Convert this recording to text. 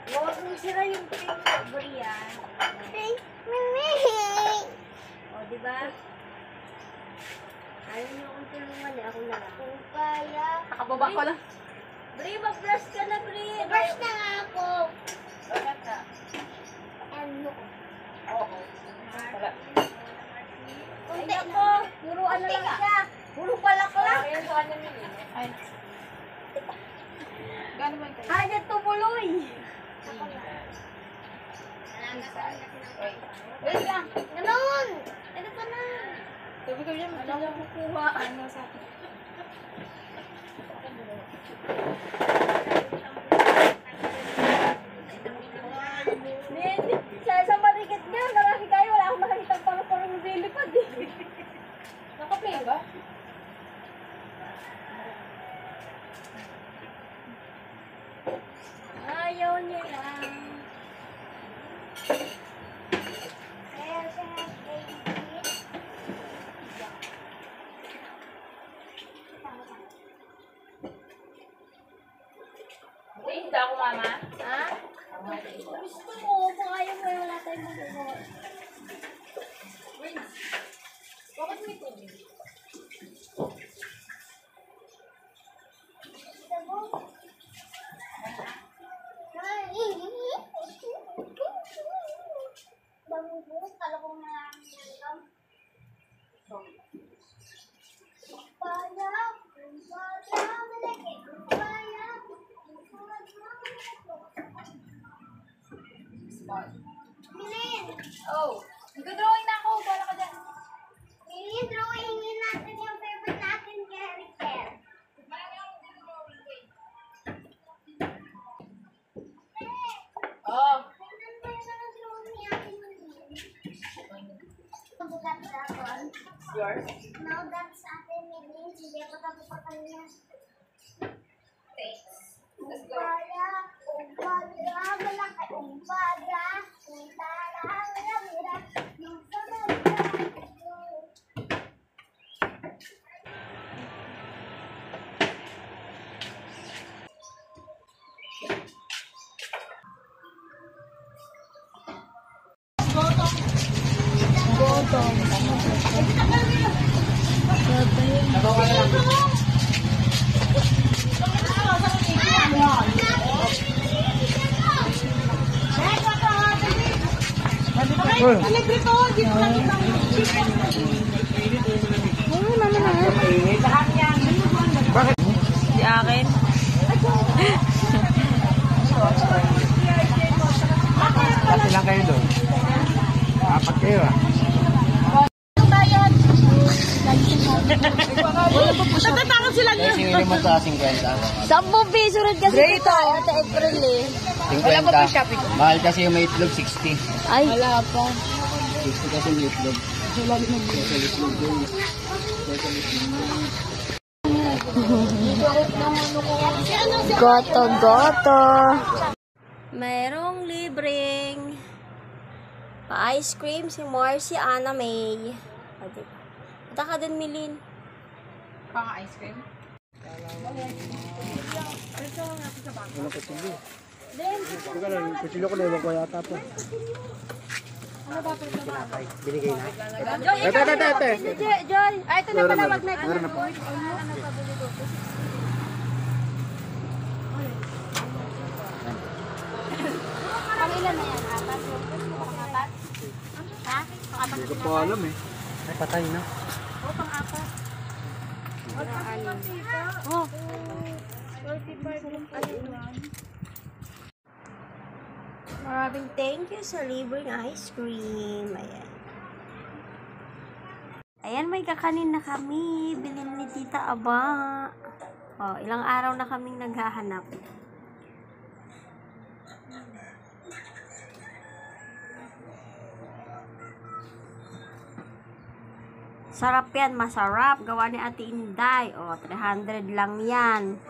Huwag mo sira yung pink Brian. O, diba? Ayaw niyo akong tulungan eh. Ako na lang. Kaya. Nakababa ko lang. Bri, mag-brush ka na, Bri. Brush na nga ako. Bakit ka? Ano? Oo. Wala. Ay, ako. Puro ano lang siya. Puro palak lang. Ayun sa kanya yun eh. Ay. Gano'n man kayo? Hanya tumuloy. Wait lang. Ganon! Ito pa na. Tubig ko dyan. Alam mo kukuha. Ano sa akin? Sa marikit niya, marami kayo. Wala akong nakakitang parang nilipad eh. Naka-play ba? Ayaw niya lang. Hindi ako, mama. Ha? Gusto mo, kung ayaw mo, wala tayong magagawa. Bakit may tubig? Bangus, kalau ko malam. Upaya, malaki. Upaya, Milin! Oh, nag-drawing na ako. Bala ka dyan. Milin, drawingin natin yung favorite natin character. Oh. Tingnan mo yung mga drawing ni Ate Milin. Bukat dragon. Yours? No, that's Ate Milin. Hindi ako tapos sa kanya. Thanks. Let's go. Upaya, upaya, malaki. Upaya, untara, mira. Yung samantara. Di akin. Dati lang kayo doon. Apat kayo ah. Natatakot sila Kaya singili mo sa 50. 10 piso rin kasi ito. Ate April eh. 50. Mahal kasi yung may itlog 60. Ay. Wala pa. 60 kasi yung itlog. Goto, goto. Merong libreng pa-ice cream si Marcy Anna May. Punta ka din, Milin. Pang ice cream? Ano ko tuloy? Teka lang, kuchilo ko na iwan ko yata po. Binigay na. Joy, Ete. Joy. Ay, ito na pala. Wag na. Meron na po. Pangilan na yan? Apat? Pang-apat? Ha? Pang-apat Hindi ko po alam eh. Ay, patay na. o pang-apat? Oh. Maraming thank you sa libreng ice cream. Ayan. Ayan, may kakanin na kami. Bilhin ni Tita Aba. Oh, ilang araw na kaming naghahanap. Sarap yan, masarap. Gawa ni Ate Inday. O, 300 lang yan.